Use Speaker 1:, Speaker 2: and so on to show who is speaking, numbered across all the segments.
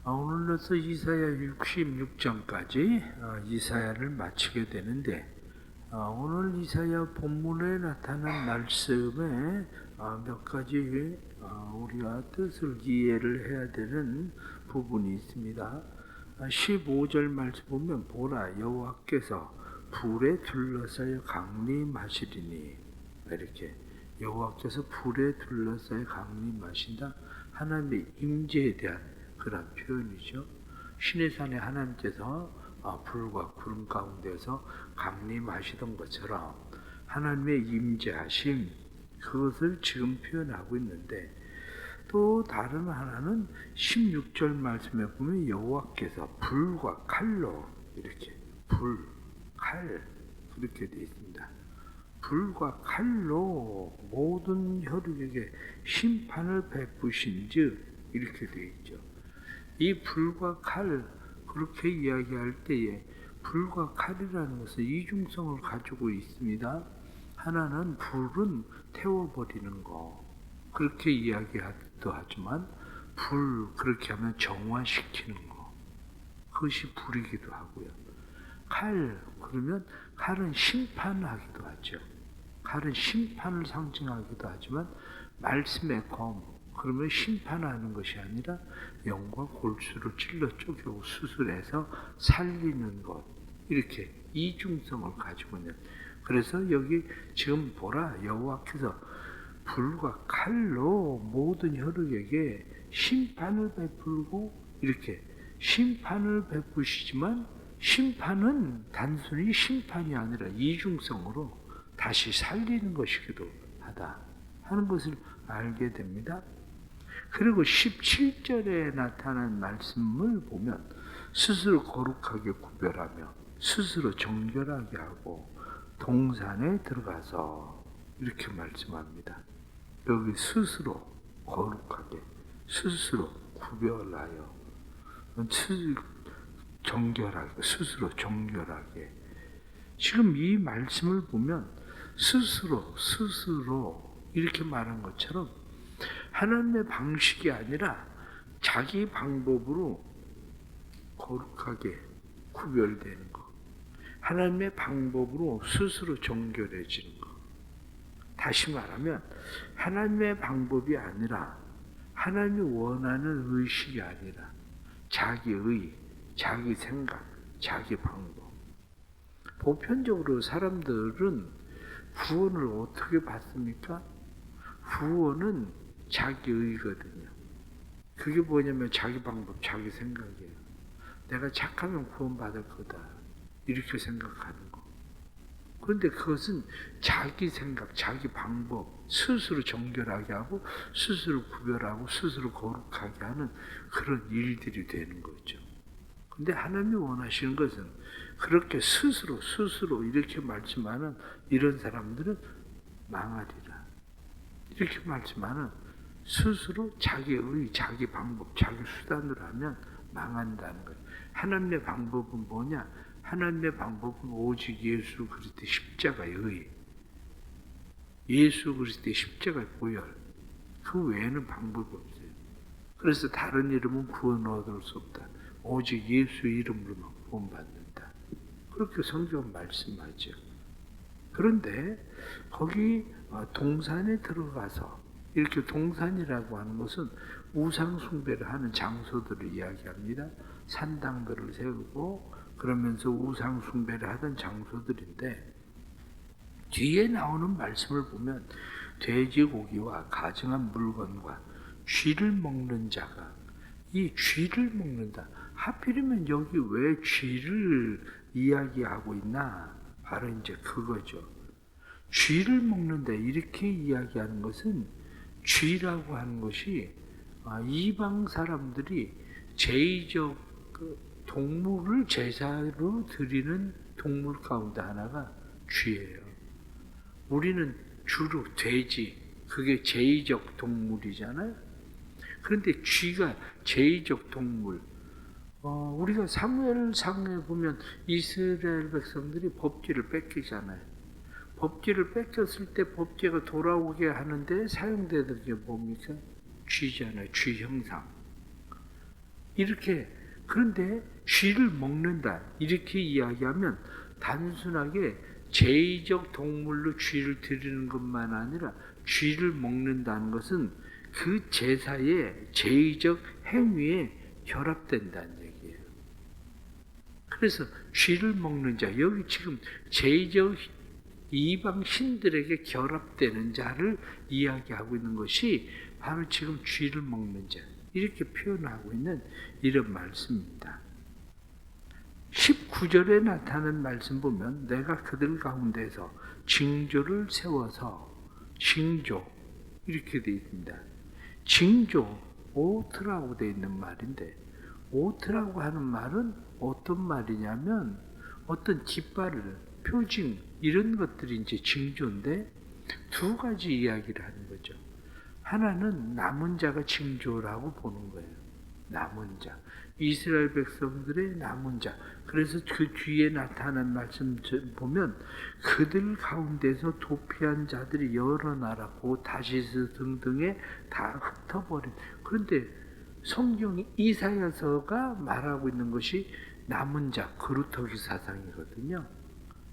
Speaker 1: 오늘로서 이사야 66장까지 이사야를 마치게 되는데, 오늘 이사야 본문에 나타난 말씀에 몇 가지 우리가 뜻을 이해를 해야 되는 부분이 있습니다. 15절 말씀 보면 보라 여호와께서 불에 둘러싸여 강림하시리니, 이렇게 여호와께서 불에 둘러싸여 강림하신다. 하나님의 임재에 대한 그런 표현이죠. 신의 산에 하나님께서 불과 구름 가운데서 강림하시던 것처럼 하나님의 임재하심, 그것을 지금 표현하고 있는데, 또 다른 하나는 16절 말씀에 보면 여호와께서 불과 칼로, 이렇게 불, 칼, 그렇게 되어 있습니다. 불과 칼로 모든 혈육에게 심판을 베푸신즉, 이렇게 되어 있죠. 이 불과 칼, 그렇게 이야기할 때에 불과 칼이라는 것은 이중성을 가지고 있습니다. 하나는 불은 태워버리는 거, 그렇게 이야기하기도 하지만, 불, 그렇게 하면 정화시키는 거, 그것이 불이기도 하고요. 칼, 그러면 칼은 심판하기도 하죠. 칼은 심판을 상징하기도 하지만, 말씀의 검, 그러면 심판하는 것이 아니라 영과 골수를 찔러 쪼개고 수술해서 살리는 것, 이렇게 이중성을 가지고 있는. 그래서 여기 지금 보라 여호와께서 불과 칼로 모든 혈육에게 심판을 베풀고, 이렇게 심판을 베푸시지만 심판은 단순히 심판이 아니라 이중성으로 다시 살리는 것이기도 하다 하는 것을 알게 됩니다. 그리고 17절에 나타난 말씀을 보면 스스로 거룩하게 구별하며 스스로 정결하게 하고 동산에 들어가서, 이렇게 말씀합니다. 여기 스스로 거룩하게, 스스로 구별하여, 정결하게, 스스로 정결하게. 지금 이 말씀을 보면 스스로 이렇게 말한 것처럼 하나님의 방식이 아니라 자기 방법으로 거룩하게 구별되는 것, 하나님의 방법으로 스스로 정결해지는 것. 다시 말하면 하나님의 방법이 아니라, 하나님이 원하는 의식이 아니라 자기의, 자기 생각, 자기 방법. 보편적으로 사람들은 구원을 어떻게 받습니까? 구원은 자기의거든요. 그게 뭐냐면 자기 방법, 자기 생각이에요. 내가 착하면 구원받을 거다, 이렇게 생각하는 거. 그런데 그것은 자기 생각, 자기 방법, 스스로 정결하게 하고 스스로 구별하고 스스로 거룩하게 하는 그런 일들이 되는 거죠. 근데 하나님이 원하시는 것은 그렇게 스스로 이렇게 말씀하는 이런 사람들은 망하리라, 이렇게 말씀하는, 스스로 자기의, 자기 방법, 자기 수단으로 하면 망한다는 거예요. 하나님의 방법은 뭐냐? 하나님의 방법은 오직 예수 그리스도의 십자가의 의, 예수 그리스도의 십자가의 보혈, 그 외에는 방법이 없어요. 그래서 다른 이름은 구원 얻을 수 없다. 오직 예수 이름으로만 구원받는다. 그렇게 성경은 말씀하죠. 그런데 거기 동산에 들어가서, 이렇게 동산이라고 하는 것은 우상 숭배를 하는 장소들을 이야기합니다. 산당들을 세우고 그러면서 우상 숭배를 하던 장소들인데, 뒤에 나오는 말씀을 보면 돼지고기와 가증한 물건과 쥐를 먹는 자가, 이 쥐를 먹는다. 하필이면 여기 왜 쥐를 이야기하고 있나? 바로 이제 그거죠. 쥐를 먹는다, 이렇게 이야기하는 것은, 쥐라고 하는 것이 이방 사람들이 제의적 동물을 제사로 드리는 동물 가운데 하나가 쥐예요. 우리는 주로 돼지, 그게 제의적 동물이잖아요. 그런데 쥐가 제의적 동물. 우리가 사무엘상에 보면 이스라엘 백성들이 법궤를 뺏기잖아요. 법궤를 뺏겼을 때 법궤가 돌아오게 하는데 사용되는 게 뭡니까? 쥐잖아요. 쥐 형상. 이렇게. 그런데 쥐를 먹는다 이렇게 이야기하면 단순하게 제의적 동물로 쥐를 드리는 것만 아니라 쥐를 먹는다는 것은 그 제사의 제의적 행위에 결합된다는 얘기예요. 그래서 쥐를 먹는 자, 여기 지금 제의적 이방 신들에게 결합되는 자를 이야기하고 있는 것이 바로 지금 쥐를 먹는 자, 이렇게 표현하고 있는 이런 말씀입니다. 19절에 나타난 말씀 보면 내가 그들 가운데서 징조를 세워서, 징조 이렇게 되어 있습니다. 징조, 오트라고 되어 있는 말인데, 오트라고 하는 말은 어떤 말이냐면 어떤 깃발을, 표징 이런 것들이 이제 징조인데 두 가지 이야기를 하는 거죠. 하나는 남은 자가 징조라고 보는 거예요. 남은 자, 이스라엘 백성들의 남은 자. 그래서 그 뒤에 나타난 말씀 보면 그들 가운데서 도피한 자들이 여러 나라, 고 다시스 등등에 다 흩어버린. 그런데 성경이 이사야서가 말하고 있는 것이 남은 자, 그루터기 사상이거든요.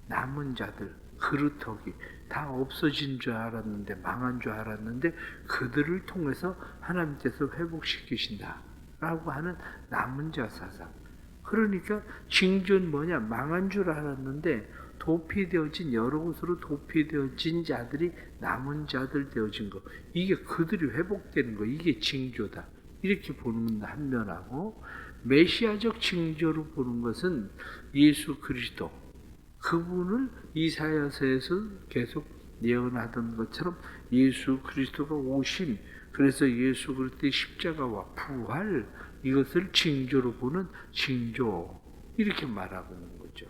Speaker 1: 남은 자들, 그루터기 다 없어진 줄 알았는데, 망한 줄 알았는데 그들을 통해서 하나님께서 회복시키신다 라고 하는 남은 자 사상. 그러니까 징조는 뭐냐? 망한 줄 알았는데 도피되어진, 여러 곳으로 도피되어진 자들이 남은 자들 되어진 거, 이게 그들이 회복되는 거, 이게 징조다 이렇게 보는 한 면하고, 메시아적 징조로 보는 것은 예수 그리스도, 그분을 이사야서에서 계속 예언하던 것처럼 예수 그리스도가 오심, 그래서 예수 그리스도의 십자가와 부활, 이것을 징조로 보는 징조, 이렇게 말하고 있는 거죠.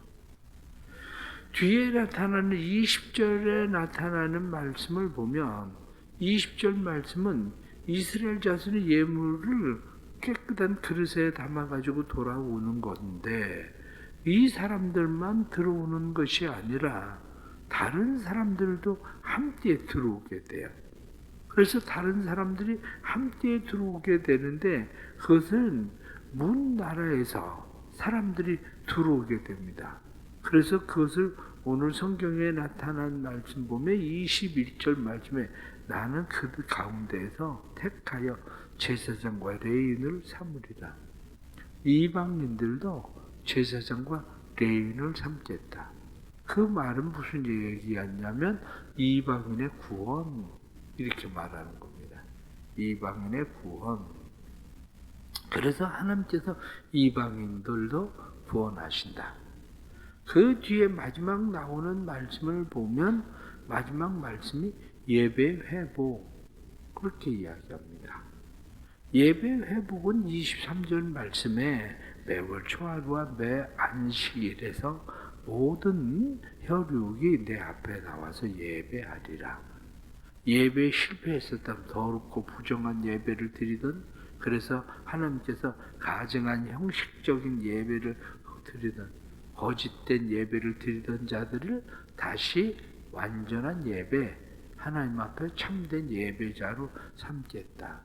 Speaker 1: 뒤에 나타나는 20절에 나타나는 말씀을 보면 20절 말씀은 이스라엘 자손의 예물을 깨끗한 그릇에 담아가지고 돌아오는 건데, 이 사람들만 들어오는 것이 아니라 다른 사람들도 함께 들어오게 돼요. 그래서 다른 사람들이 함께 들어오게 되는데 그것은 문 나라에서 사람들이 들어오게 됩니다. 그래서 그것을 오늘 성경에 나타난 말씀 보면 21절 말씀에 나는 그들 가운데에서 택하여 제사장과 레인을 삼으리라. 이방인들도 제사장과 레인을 삼겠다. 그 말은 무슨 얘기였냐면 이방인의 구원, 이렇게 말하는 겁니다. 이방인의 구원. 그래서 하나님께서 이방인들도 구원하신다. 그 뒤에 마지막 나오는 말씀을 보면 마지막 말씀이 예배 회복, 그렇게 이야기합니다. 예배 회복은 23절 말씀에 매월 초하루와 매 안식일에서 모든 혈육이 내 앞에 나와서 예배하리라. 예배에 실패했었다면 더럽고 부정한 예배를 드리던, 그래서 하나님께서 가증한 형식적인 예배를 드리던, 거짓된 예배를 드리던 자들을 다시 완전한 예배, 하나님 앞에 참된 예배자로 삼겠다.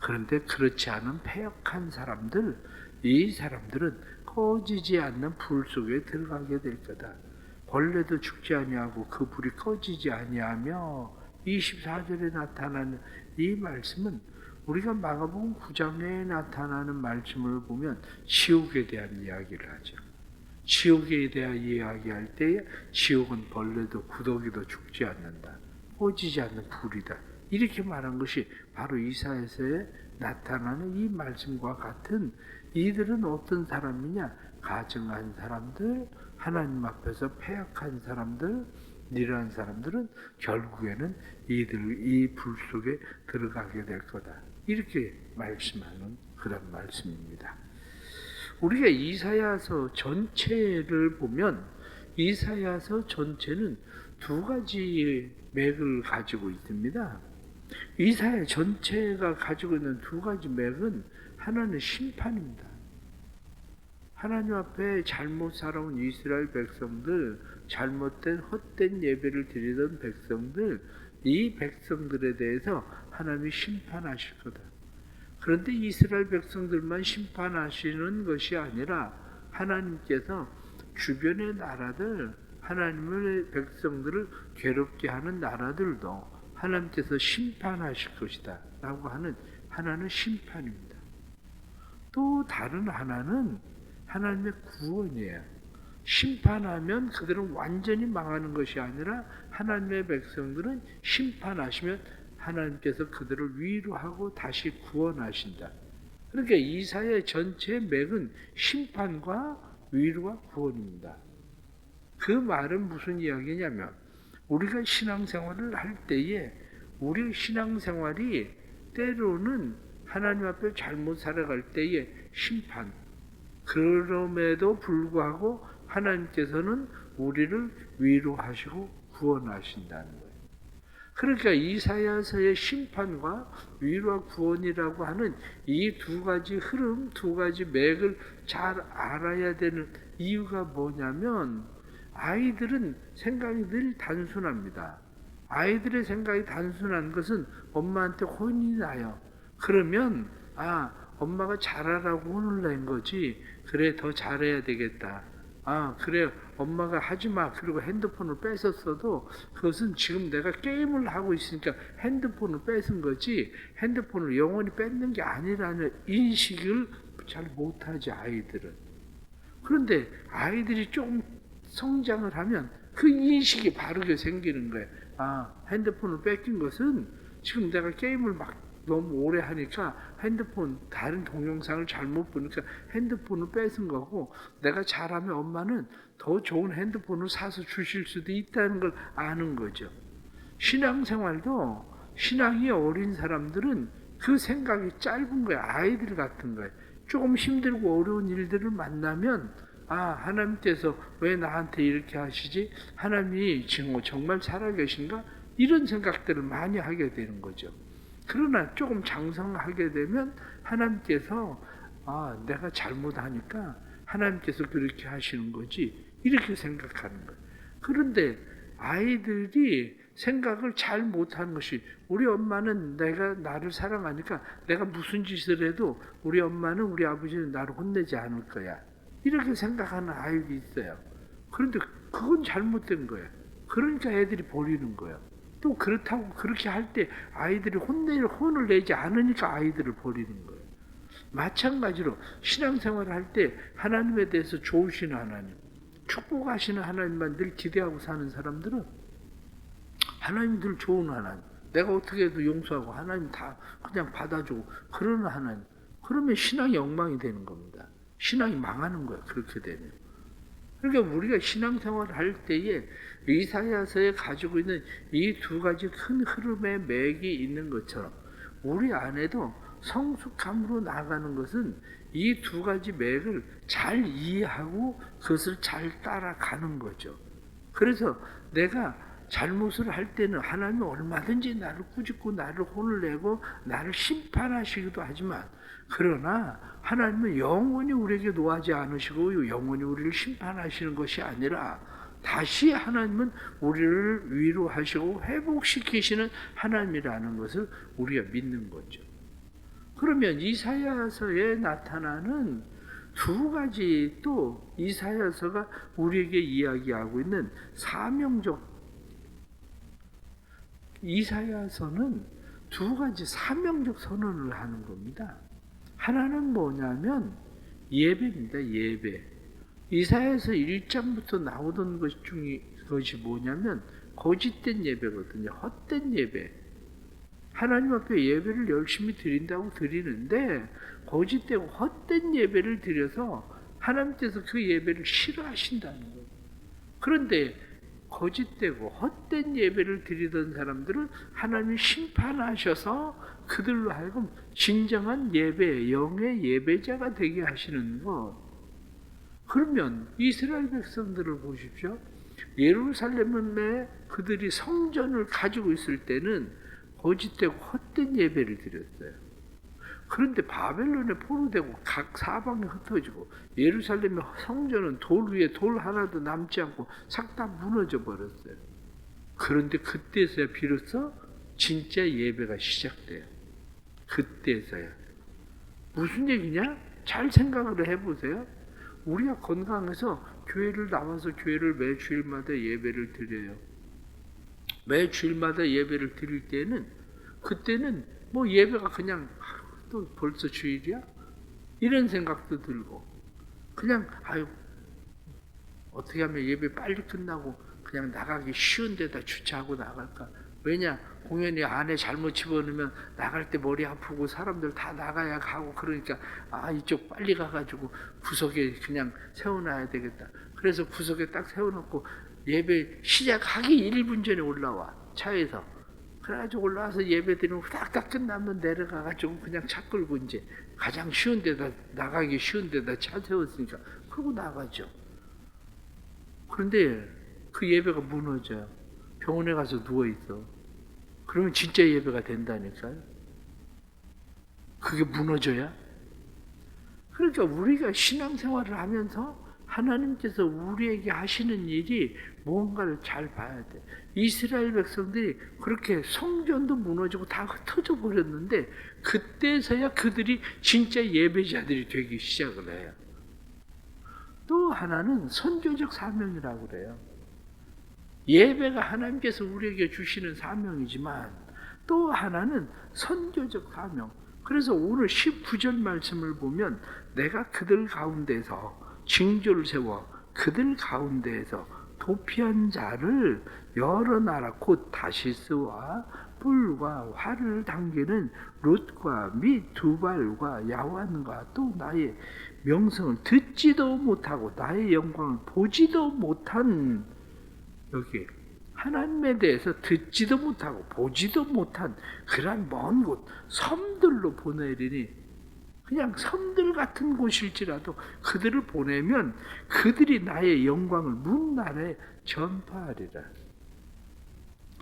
Speaker 1: 그런데 그렇지 않은 패역한 사람들, 이 사람들은 꺼지지 않는 불 속에 들어가게 될 거다. 벌레도 죽지 아니하고 그 불이 꺼지지 아니하며, 24절에 나타나는 이 말씀은 우리가 마가복음 9장에 나타나는 말씀을 보면 지옥에 대한 이야기를 하죠. 지옥에 대한 이야기할 때에 지옥은 벌레도 구더기도 죽지 않는다. 꺼지지 않는 불이다. 이렇게 말한 것이 바로 이사야서에 나타나는 이 말씀과 같은, 이들은 어떤 사람이냐? 가증한 사람들, 하나님 앞에서 패역한 사람들, 이러한 사람들은 결국에는 이 불 속에 들어가게 될 거다. 이렇게 말씀하는 그런 말씀입니다. 우리가 이사야서 전체를 보면 이사야서 전체는 두 가지 맥을 가지고 있습니다. 이사야 전체가 가지고 있는 두 가지 맥은, 하나는 심판입니다. 하나님 앞에 잘못 살아온 이스라엘 백성들, 잘못된 헛된 예배를 드리던 백성들, 이 백성들에 대해서 하나님이 심판하실 거다. 그런데 이스라엘 백성들만 심판하시는 것이 아니라 하나님께서 주변의 나라들, 하나님의 백성들을 괴롭게 하는 나라들도 하나님께서 심판하실 것이다 라고 하는 하나는 심판입니다. 또 다른 하나는 하나님의 구원이에요. 심판하면 그들은 완전히 망하는 것이 아니라 하나님의 백성들은 심판하시면 하나님께서 그들을 위로하고 다시 구원하신다. 그러니까 이사야 전체의 맥은 심판과 위로와 구원입니다. 그 말은 무슨 이야기냐면 우리가 신앙생활을 할 때에 우리 신앙생활이 때로는 하나님 앞에 잘못 살아갈 때에 심판, 그럼에도 불구하고 하나님께서는 우리를 위로하시고 구원하신다는 거예요. 그러니까 이사야서의 심판과 위로와 구원이라고 하는 이 두 가지 흐름, 두 가지 맥을 잘 알아야 되는 이유가 뭐냐면 아이들은 생각이 늘 단순합니다. 아이들의 생각이 단순한 것은 엄마한테 혼이 나요. 그러면 엄마가 잘하라고 혼을 낸 거지. 그래, 더 잘해야 되겠다. 그래, 엄마가 하지마. 그리고 핸드폰을 뺏었어도 그것은 지금 내가 게임을 하고 있으니까 핸드폰을 뺏은 거지 핸드폰을 영원히 뺏는 게 아니라는 인식을 잘 못하지, 아이들은. 그런데 아이들이 좀 성장을 하면 그 인식이 바르게 생기는 거예요. 핸드폰을 뺏긴 것은 지금 내가 게임을 막 너무 오래 하니까 핸드폰 다른 동영상을 잘못 보니까 핸드폰을 뺏은 거고, 내가 잘하면 엄마는 더 좋은 핸드폰을 사서 주실 수도 있다는 걸 아는 거죠. 신앙생활도 신앙이 어린 사람들은 그 생각이 짧은 거예요. 아이들 같은 거예요. 조금 힘들고 어려운 일들을 만나면 하나님께서 왜 나한테 이렇게 하시지? 하나님이 지금 정말 살아계신가? 이런 생각들을 많이 하게 되는 거죠. 그러나 조금 장성하게 되면 하나님께서 내가 잘못하니까 하나님께서 그렇게 하시는 거지, 이렇게 생각하는 거예요. 그런데 아이들이 생각을 잘 못하는 것이, 우리 엄마는 내가 나를 사랑하니까 내가 무슨 짓을 해도 우리 엄마는, 우리 아버지는 나를 혼내지 않을 거야, 이렇게 생각하는 아이들이 있어요. 그런데 그건 잘못된 거예요. 그러니까 애들이 버리는 거예요. 또 그렇다고 그렇게 할 때 아이들이 혼을 내지 않으니까 아이들을 버리는 거예요. 마찬가지로 신앙생활을 할 때 하나님에 대해서 좋으신 하나님, 축복하시는 하나님만 늘 기대하고 사는 사람들은 하나님 늘 좋은 하나님, 내가 어떻게 해도 용서하고 하나님 다 그냥 받아주고 그러는 하나님, 그러면 신앙이 엉망이 되는 겁니다. 신앙이 망하는 거예요, 그렇게 되면. 그러니까 우리가 신앙생활을 할 때에 이사야서에 가지고 있는 이 두 가지 큰 흐름의 맥이 있는 것처럼 우리 안에도 성숙함으로 나아가는 것은 이 두 가지 맥을 잘 이해하고 그것을 잘 따라가는 거죠. 그래서 내가 잘못을 할 때는 하나님은 얼마든지 나를 꾸짖고 나를 혼을 내고 나를 심판하시기도 하지만, 그러나 하나님은 영원히 우리에게 노하지 않으시고 영원히 우리를 심판하시는 것이 아니라 다시 하나님은 우리를 위로하시고 회복시키시는 하나님이라는 것을 우리가 믿는 거죠. 그러면 이사야서에 나타나는 두 가지, 또 이사야서가 우리에게 이야기하고 있는 사명적, 이사야서는 두 가지 사명적 선언을 하는 겁니다. 하나는 뭐냐면 예배입니다. 예배. 이사야서 1장부터 나오던 것 중에 그것이 뭐냐면 거짓된 예배거든요. 헛된 예배. 하나님 앞에 예배를 열심히 드린다고 드리는데 거짓되고 헛된 예배를 드려서 하나님께서 그 예배를 싫어하신다는 거예요. 그런데 거짓되고 헛된 예배를 드리던 사람들을 하나님이 심판하셔서 그들로 하여금 진정한 예배, 영의 예배자가 되게 하시는 것. 그러면 이스라엘 백성들을 보십시오. 예루살렘에 그들이 성전을 가지고 있을 때는 거짓되고 헛된 예배를 드렸어요. 그런데 바벨론에 포로되고 각 사방에 흩어지고 예루살렘의 성전은 돌 위에 돌 하나도 남지 않고 싹 다 무너져 버렸어요. 그런데 그때서야 비로소 진짜 예배가 시작돼요. 그때서야. 무슨 얘기냐? 잘 생각을 해보세요. 우리가 건강해서 교회를 나와서 교회를 매 주일마다 예배를 드려요. 매 주일마다 예배를 드릴 때는 그때는 뭐 예배가 그냥 또 벌써 주일이야? 이런 생각도 들고 그냥 아유 어떻게 하면 예배 빨리 끝나고 그냥 나가기 쉬운 데다 주차하고 나갈까? 왜냐? 공연이 안에 잘못 집어넣으면 나갈 때 머리 아프고 사람들 다 나가야 가고 그러니까 이쪽 빨리 가가지고 구석에 그냥 세워놔야 되겠다. 그래서 구석에 딱 세워놓고 예배 시작하기 1분 전에 올라와 차에서. 그래가지고 올라와서 예배 드리고 딱딱 끝나면 내려가가지고 그냥 차 끌고 이제 가장 쉬운 데다 나가기 쉬운 데다 차 세웠으니까 그러고 나가죠. 그런데 그 예배가 무너져요. 병원에 가서 누워있어. 그러면 진짜 예배가 된다니까요. 그게 무너져야? 그러니까 우리가 신앙생활을 하면서 하나님께서 우리에게 하시는 일이 뭔가를 잘 봐야 돼. 이스라엘 백성들이 그렇게 성전도 무너지고 다 흩어져 버렸는데 그때서야 그들이 진짜 예배자들이 되기 시작을 해요. 또 하나는 선교적 사명이라고 그래요. 예배가 하나님께서 우리에게 주시는 사명이지만 또 하나는 선교적 사명. 그래서 오늘 19절 말씀을 보면 내가 그들 가운데서 징조를 세워 그들 가운데에서 도피한 자를 여러 나라 곧 다시스와 뿔과 활을 당기는 룻과 및 두발과 야완과 또 나의 명성을 듣지도 못하고 나의 영광을 보지도 못한 여기 하나님에 대해서 듣지도 못하고 보지도 못한 그러한 먼 곳 섬들로 보내리니 그냥 섬들 같은 곳일지라도 그들을 보내면 그들이 나의 영광을 문 나라에 전파하리라.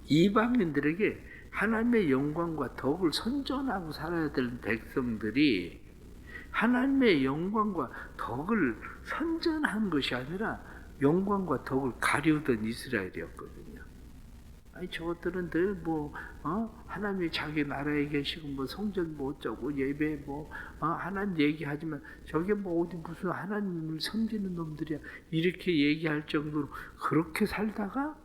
Speaker 1: 이방인들에게 하나님의 영광과 덕을 선전하고 살아야 되는 백성들이 하나님의 영광과 덕을 선전한 것이 아니라 영광과 덕을 가리우던 이스라엘이었거든요. 아니 저것들은 늘 하나님이 자기 나라에 계시고 뭐 성전 뭐 어쩌고 예배 하나님 얘기하지만 저게 어디 무슨 하나님을 섬기는 놈들이야 이렇게 얘기할 정도로 그렇게 살다가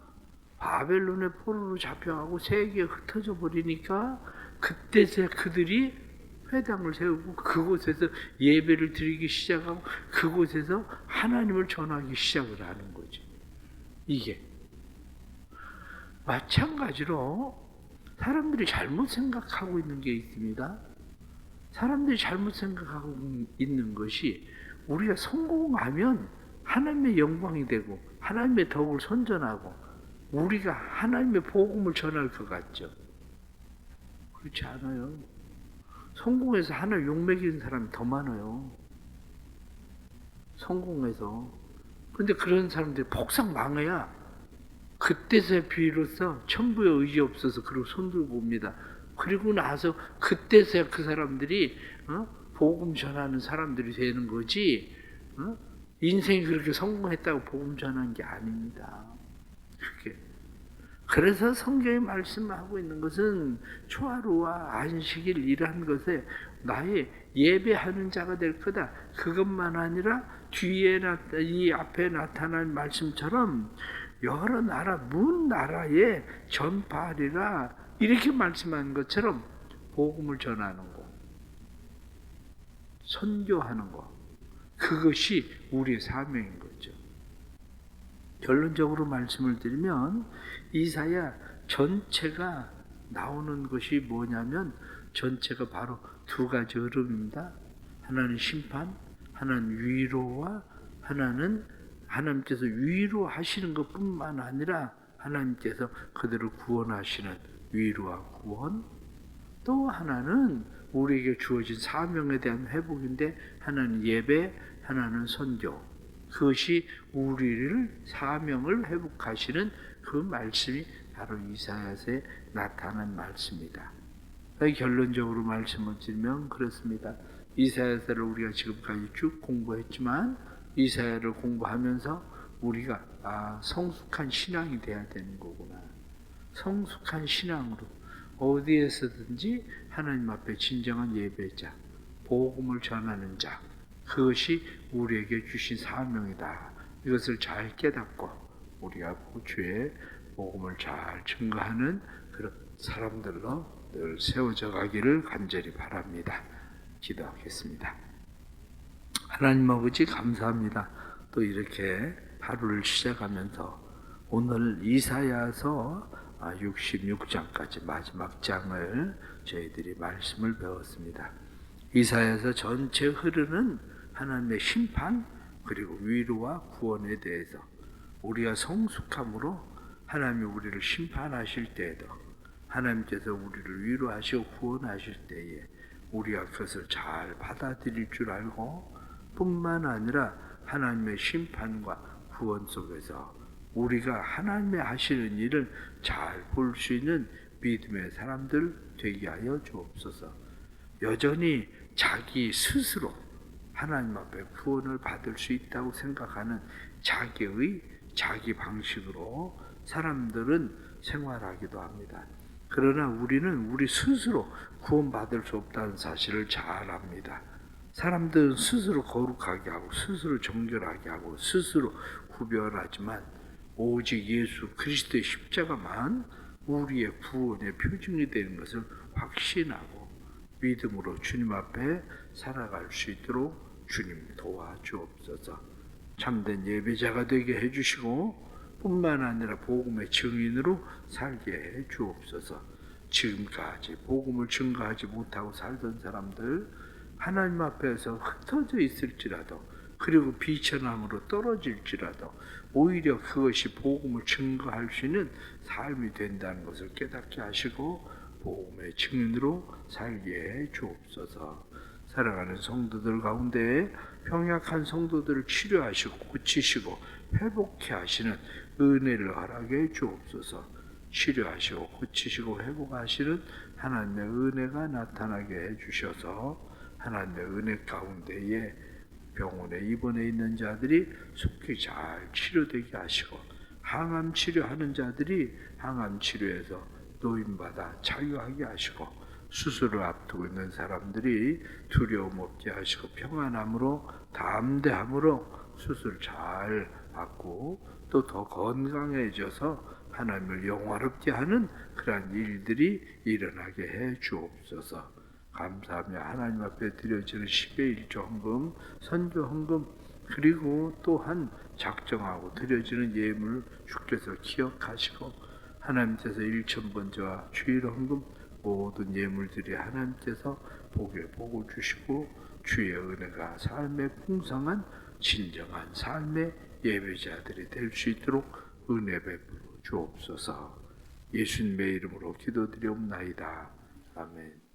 Speaker 1: 바벨론의 포로로 잡혀가고 세계에 흩어져 버리니까 그때서야 그들이 회당을 세우고 그곳에서 예배를 드리기 시작하고 그곳에서 하나님을 전하기 시작을 하는 거죠. 이게 마찬가지로 사람들이 잘못 생각하고 있는 게 있습니다. 사람들이 잘못 생각하고 있는 것이 우리가 성공하면 하나님의 영광이 되고 하나님의 덕을 선전하고 우리가 하나님의 복음을 전할 것 같죠. 그렇지 않아요. 성공해서 하나님 욕먹이는 사람이 더 많아요. 성공해서. 그런데 그런 사람들이 폭삭 망해야 그때서야 비로소 천부의 의지 없어서 그러고 손들고 옵니다. 그리고 나서 그때서야 그 사람들이 복음 전하는 사람들이 되는 거지 인생이 그렇게 성공했다고 복음 전하는 게 아닙니다. 그게. 그래서 성경이 말씀하고 있는 것은 초하루와 안식일 이러한 것에 나의 예배하는 자가 될 거다. 그것만 아니라 뒤에 이 앞에 나타난 말씀처럼 여러 나라 문 나라에 전파하리라 이렇게 말씀한 것처럼 복음을 전하는 것, 선교하는 것, 그것이 우리의 사명인 거죠. 결론적으로 말씀을 드리면 이사야 전체가 나오는 것이 뭐냐면 전체가 바로 두 가지 흐름입니다. 하나는 심판, 하나는 위로와 하나는 하나님께서 위로하시는 것뿐만 아니라 하나님께서 그들을 구원하시는 위로와 구원, 또 하나는 우리에게 주어진 사명에 대한 회복인데 하나는 예배, 하나는 선교. 그것이 우리를 사명을 회복하시는 그 말씀이 바로 이사야서에 나타난 말씀이다. 결론적으로 말씀을 드리면 그렇습니다. 이사야서를 우리가 지금까지 쭉 공부했지만 이사야를 공부하면서 우리가 성숙한 신앙이 돼야 되는 거구나. 성숙한 신앙으로 어디에서든지 하나님 앞에 진정한 예배자, 복음을 전하는 자, 그것이 우리에게 주신 사명이다. 이것을 잘 깨닫고 우리가 주의 복음을 잘 증거하는 그런 사람들로 늘 세워져 가기를 간절히 바랍니다. 기도하겠습니다. 하나님 아버지 감사합니다. 또 이렇게 하루를 시작하면서 오늘 이사야서 66장까지 마지막 장을 저희들이 말씀을 배웠습니다. 이사야서 전체 흐르는 하나님의 심판 그리고 위로와 구원에 대해서 우리가 성숙함으로 하나님이 우리를 심판하실 때에도 하나님께서 우리를 위로하시고 구원하실 때에 우리가 그것을 잘 받아들일 줄 알고 뿐만 아니라 하나님의 심판과 구원 속에서 우리가 하나님의 하시는 일을 잘 볼 수 있는 믿음의 사람들 되게 하여 주옵소서. 여전히 자기 스스로 하나님 앞에 구원을 받을 수 있다고 생각하는 자기 방식으로 사람들은 생활하기도 합니다. 그러나 우리는 우리 스스로 구원받을 수 없다는 사실을 잘 압니다. 사람들은 스스로 거룩하게 하고 스스로 정결하게 하고 스스로 구별하지만 오직 예수 그리스도의 십자가만 우리의 구원의 표징이 되는 것을 확신하고 믿음으로 주님 앞에 살아갈 수 있도록 주님 도와주옵소서. 참된 예배자가 되게 해주시고 뿐만 아니라 복음의 증인으로 살게 해 주옵소서. 지금까지 복음을 증거하지 못하고 살던 사람들 하나님 앞에서 흩어져 있을지라도 그리고 비천함으로 떨어질지라도 오히려 그것이 복음을 증거할 수 있는 삶이 된다는 것을 깨닫게 하시고 복음의 증인으로 살게 해 주옵소서. 살아가는 성도들 가운데 병약한 성도들을 치료하시고 고치시고 회복케 하시는 은혜를 허락해 주옵소서. 치료하시고 고치시고 회복하시는 하나님의 은혜가 나타나게 해 주셔서 하나님의 은혜 가운데에 병원에 입원해 있는 자들이 속히 잘 치료되게 하시고 항암 치료하는 자들이 항암 치료에서 노임받아 자유하게 하시고 수술을 앞두고 있는 사람들이 두려움 없게 하시고 평안함으로 담대함으로 수술 잘 받고 또 더 건강해져서 하나님을 영화롭게 하는 그러한 일들이 일어나게 해 주옵소서. 감사하며 하나님 앞에 드려지는 10의 1조 헌금, 선교 헌금 그리고 또한 작정하고 드려지는 예물 주께서 기억하시고 하나님께서 1,000번제와 주일 헌금 모든 예물들이 하나님께서 복에 복을 주시고 주의 은혜가 삶의 풍성한 진정한 삶의 예배자들이 될 수 있도록 은혜 베풀어 주옵소서. 예수님의 이름으로 기도드리옵나이다. 아멘.